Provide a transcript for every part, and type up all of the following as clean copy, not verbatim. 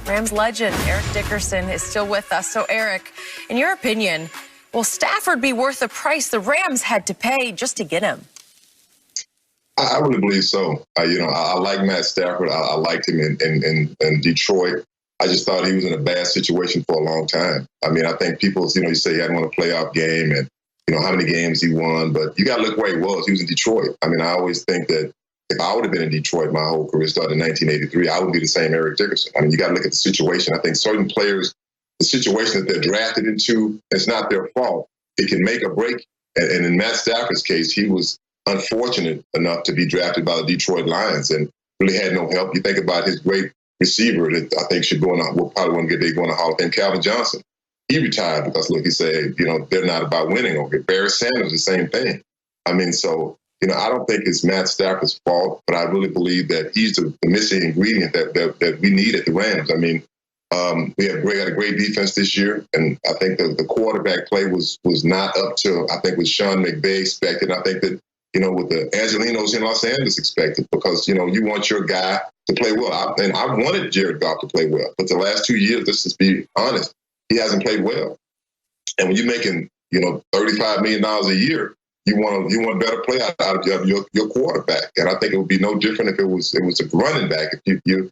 Rams legend Eric Dickerson is still with us. So, Eric, in your opinion, will Stafford be worth the price the Rams had to pay just to get him? I really believe so. I like Matt Stafford. I liked him in Detroit. I just thought he was in a bad situation for a long time. I mean, I think people, you say he hadn't won a playoff game and, how many games he won, but you got to look where he was. He was in Detroit. I mean, I always think that if I would have been in Detroit, my whole career started in 1983, I would be the same Eric Dickerson. I mean, you got to look at the situation. I think certain players, the situation that they're drafted into, it's not their fault. It can make or break. And in Matt Stafford's case, he was unfortunate enough to be drafted by the Detroit Lions and really had no help. You think about his great receiver that I think should go on, will probably one day go in the Hall of Fame, Calvin Johnson. He retired because, look, he said, they're not about winning over here. Barry Sanders, the same thing. I mean, so, I don't think it's Matt Stafford's fault, but I really believe that he's the missing ingredient that we need at the Rams. I mean, we had a great defense this year, and I think the quarterback play was not up to, I think, what Sean McVay expected. I think that, with the Angelinos in Los Angeles expected, because, you want your guy to play well. I wanted Jared Goff to play well, but the last 2 years, let's just be honest, he hasn't played well. And when you're making, $35 million a year, you want better play out of your quarterback. And I think it would be no different if it was a running back. If you're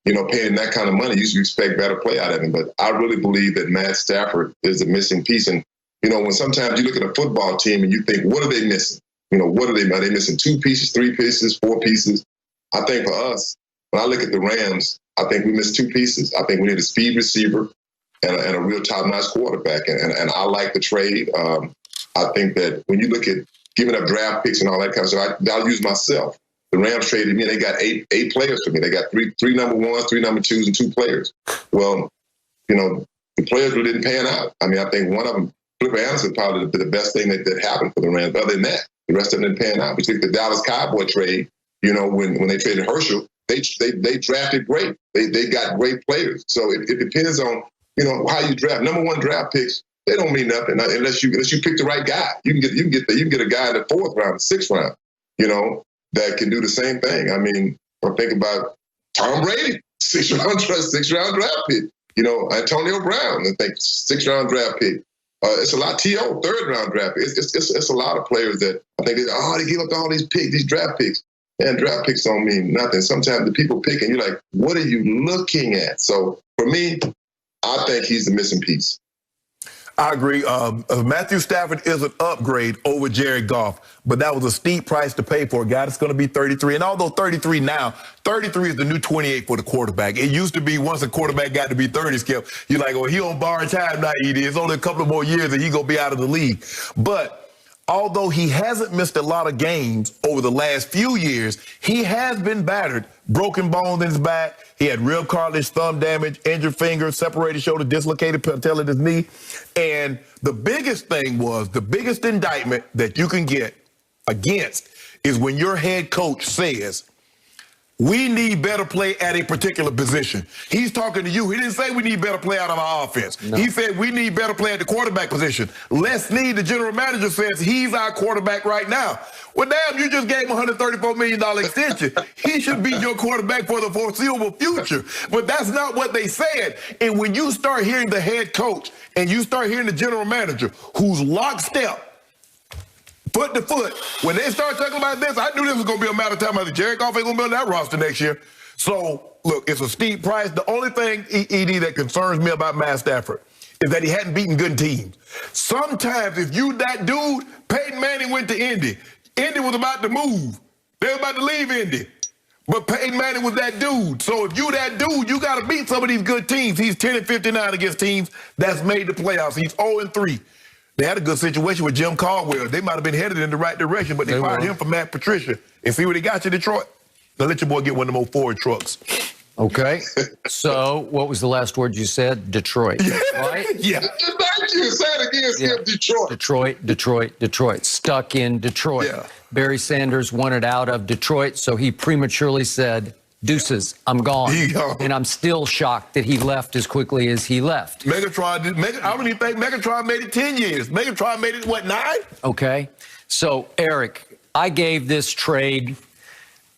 paying that kind of money, you should expect better play out of him. But I really believe that Matt Stafford is the missing piece. And, when sometimes you look at a football team and you think, what are they missing? What are they missing? 2 pieces, 3 pieces, 4 pieces? I think for us, when I look at the Rams, I think we missed 2 pieces. I think we need a speed receiver and a real top-notch quarterback. And I like the trade. I think that when you look at giving up draft picks and all that kind of stuff, I'll use myself. The Rams traded me, and they got eight players for me. They got three number ones, 3 number twos, and 2 players. Well, the players really didn't pan out. I mean, I think one of them, Flipper Anderson, probably the best thing that happened for the Rams. Other than that, the rest of them didn't pan out. We took the Dallas Cowboy trade, when they traded Herschel, they drafted great. They got great players. So it depends on, how you draft. Number 1 draft picks, they don't mean nothing unless you pick the right guy. You can get a guy in the 4th round, 6th round, that can do the same thing. I mean, I think about Tom Brady, 6th round draft pick. Antonio Brown, I think 6th round draft pick. It's a lot. T.O., 3rd round draft pick. It's a lot of players that I think they give up all these draft picks. And draft picks don't mean nothing. Sometimes the people pick and you're like, what are you looking at? So for me, I think he's the missing piece. I agree. Matthew Stafford is an upgrade over Jared Goff, but that was a steep price to pay for a guy that's going to be 33. And although 33 now, 33 is the new 28 for the quarterback. It used to be once a quarterback got to be 30, Skip, you're like, he on borrowed time now, ED. It's only a couple of more years and he's going to be out of the league. But although he hasn't missed a lot of games over the last few years, he has been battered. Broken bones in his back. He had real cartilage, thumb damage, injured finger, separated shoulder, dislocated patella in his knee. And the biggest thing was, the biggest indictment that you can get against is when your head coach says, we need better play at a particular position. He's talking to you. He didn't say we need better play out of our offense. No. He said we need better play at the quarterback position. Les Snead, the general manager, says he's our quarterback right now. Well, damn, you just gave him a $134 million extension. He should be your quarterback for the foreseeable future. But that's not what they said. And when you start hearing the head coach and you start hearing the general manager who's lockstep, foot to foot, when they start talking about this, I knew this was going to be a matter of time. I said, Jared Goff ain't going to be on that roster next year. So, look, it's a steep price. The only thing, ED, that concerns me about Matt Stafford is that he hadn't beaten good teams. Sometimes, if you that dude, Peyton Manning went to Indy. Indy was about to move. They were about to leave Indy. But Peyton Manning was that dude. So if you that dude, you got to beat some of these good teams. He's 10-59 against teams that's made the playoffs. He's 0-3. They had a good situation with Jim Caldwell. They might have been headed in the right direction, but they fired him for Matt Patricia. And see what he got you, Detroit? Now let your boy get one of them old Ford trucks. Okay. So what was the last word you said? Detroit. Right? Yeah. Thank you. Say it again, Skip. Detroit. Detroit. Stuck in Detroit. Yeah. Barry Sanders wanted out of Detroit, so he prematurely said, deuces, I'm gone. And I'm still shocked that he left as quickly as he left. I don't even think Megatron made it 10 years. Megatron made it, 9? Okay. So, Eric, I gave this trade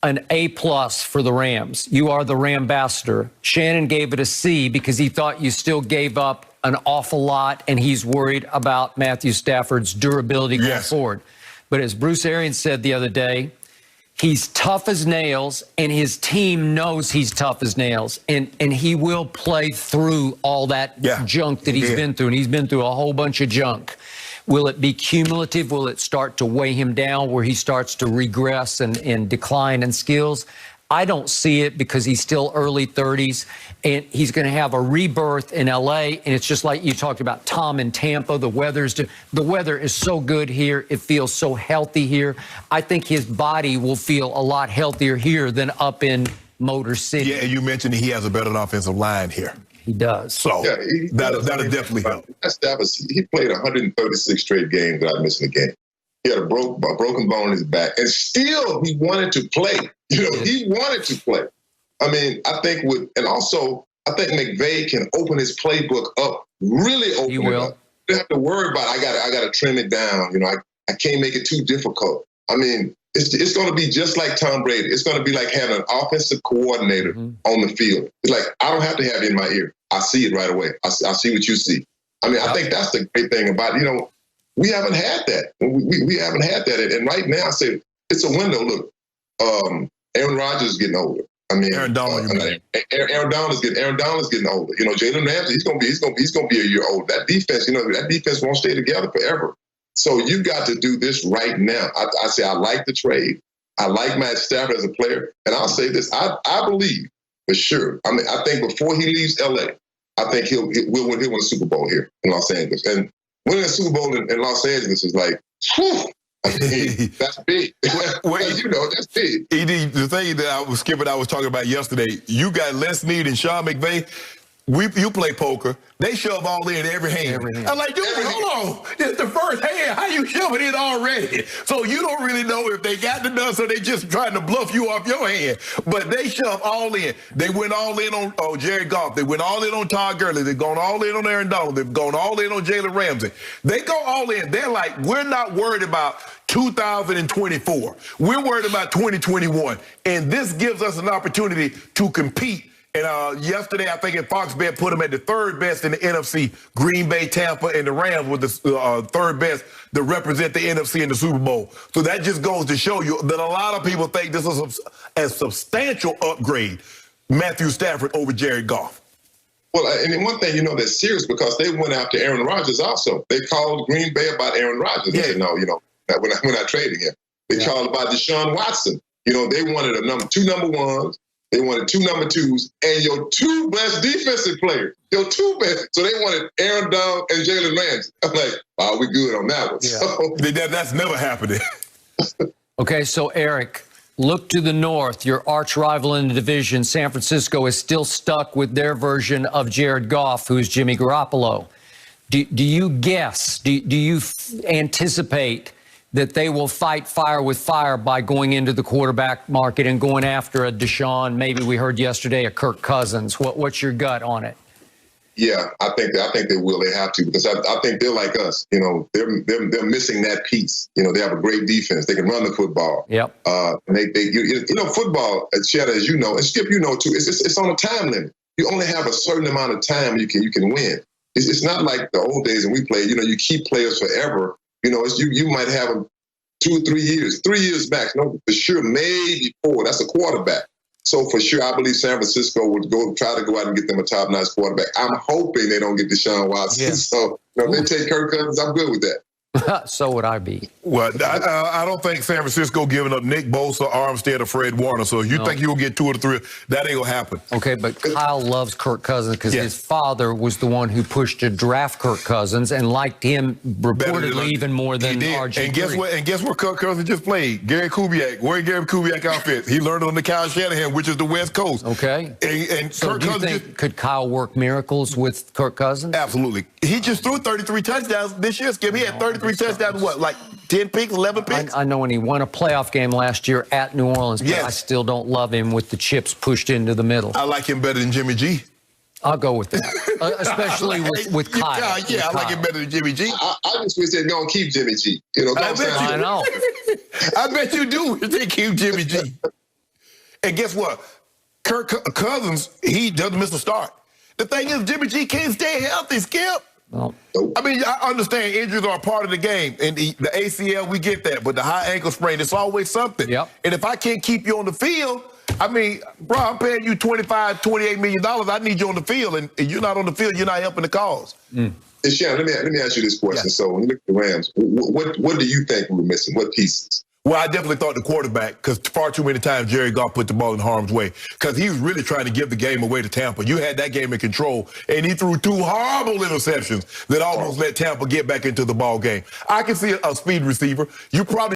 an A+ for the Rams. You are the Rambassador. Shannon gave it a C because he thought you still gave up an awful lot, and he's worried about Matthew Stafford's durability going forward. But as Bruce Arians said the other day, he's tough as nails, and his team knows he's tough as nails, and he will play through all that junk that he's been through, and he's been through a whole bunch of junk. Will it be cumulative? Will it start to weigh him down where he starts to regress and decline in skills? I don't see it because he's still early 30s, and he's going to have a rebirth in L.A., and it's just like you talked about Tom in Tampa. The weather is so good here. It feels so healthy here. I think his body will feel a lot healthier here than up in Motor City. Yeah, and you mentioned he has a better offensive line here. He does. So that'll definitely help. He played 136 straight games without missing a game. He had a broken bone in his back, and still he wanted to play. He wanted to play. I mean, I think I think McVay can open his playbook up, really open it up. You don't have to worry about I got to trim it down. I can't make it too difficult. I mean, it's going to be just like Tom Brady. It's going to be like having an offensive coordinator on the field. It's like, I don't have to have it in my ear. I see it right away. I see what you see. I mean, I think that's the great thing about it. We haven't had that. We haven't had that. And right now, I say it's a window. Look, Aaron Rodgers is getting older. I mean, Aaron Donald is getting older. Jalen Ramsey, he's gonna be a year old. That defense won't stay together forever. So you got to do this right now. I say I like the trade. I like Matt Stafford as a player, and I'll say this: I believe for sure. I mean, I think before he leaves LA, I think he'll win a Super Bowl here in Los Angeles. And winning a Super Bowl in Los Angeles is like, whew, I mean, that's big. That's big. ED, the thing that I was talking about yesterday, you got Les Snead and Sean McVay. You play poker. They shove all in every hand. I'm like, dude, hold on. It's the first hand. How you shoving it already? So you don't really know if they got the nuts or they just trying to bluff you off your hand. But they shove all in. They went all in on Jared Goff. They went all in on Todd Gurley. They've gone all in on Aaron Donald. They've gone all in on Jalen Ramsey. They go all in. They're like, we're not worried about 2024. We're worried about 2021. And this gives us an opportunity to compete. And yesterday, I think Fox Bet put them at the third best in the NFC. Green Bay, Tampa, and the Rams were the third best to represent the NFC in the Super Bowl. So that just goes to show you that a lot of people think this is a substantial upgrade, Matthew Stafford over Jared Goff. Well, and one thing, that's serious because they went after Aaron Rodgers also. They called Green Bay about Aaron Rodgers. They said, no, we're not trading him. They called about Deshaun Watson. They wanted two number ones. They wanted two number twos and your two best defensive players. Your two best. So they wanted Aaron Donald and Jalen Ramsey. I'm like, oh, we good on that one. Yeah. So, that's never happening. Okay, so Eric, look to the north. Your arch rival in the division, San Francisco, is still stuck with their version of Jared Goff, who's Jimmy Garoppolo. Do you guess, do you anticipate that they will fight fire with fire by going into the quarterback market and going after a Deshaun? Maybe we heard yesterday a Kirk Cousins. What's your gut on it? Yeah, I think they will. They have to because I think they're like us. They're missing that piece. They have a great defense. They can run the football. Yep. And football, Chad, as you know, and Skip, too. It's on a time limit. You only have a certain amount of time you can win. It's not like the old days when we played. You keep players forever. You might have them 2 or 3 years, 3 years back. For sure, maybe 4. That's a quarterback. So for sure, I believe San Francisco would try to go out and get them a top-notch quarterback. I'm hoping they don't get Deshaun Watson. Yeah. So if they take Kirk Cousins, I'm good with that. So would I be. Well, I don't think San Francisco giving up Nick Bosa, Armstead, or Fred Warner. So if you think you'll get 2 or 3, that ain't going to happen. Okay, but Kyle loves Kirk Cousins because his father was the one who pushed to draft Kirk Cousins and liked him reportedly even more than RG3. And guess what Kirk Cousins just played? Gary Kubiak. Wearing Gary Kubiak outfit. He learned it on the Kyle Shanahan, which is the West Coast. Okay. And so Kirk do you Cousins think, could Kyle work miracles with Kirk Cousins? Absolutely. He just threw 33 touchdowns this year, Skip. He had 33 touchdowns, like 10 picks, 11 picks? I know when he won a playoff game last year at New Orleans, but I still don't love him with the chips pushed into the middle. I like him better than Jimmy G. I'll go with that, especially with Kyle. Yeah, I like him better than Jimmy G. I just wish they're going to keep Jimmy G. I know. I bet you do if they keep Jimmy G. And guess what? Kirk Cousins, he doesn't miss a start. The thing is, Jimmy G can't stay healthy, Skip. Well, I mean, I understand injuries are a part of the game, and the ACL, we get that, but the high ankle sprain, it's always something. Yep. And if I can't keep you on the field, I mean, bro, I'm paying you $28 million. I need you on the field, and you're not on the field, you're not helping the cause. Hey, Shannon, let me ask you this question. So when you look at the Rams, what do you think we were missing? What pieces? Well, I definitely thought the quarterback, because far too many times Jerry Goff put the ball in harm's way, because he was really trying to give the game away to Tampa. You had that game in control, and he threw 2 horrible interceptions that almost let Tampa get back into the ball game. I can see a speed receiver. You probably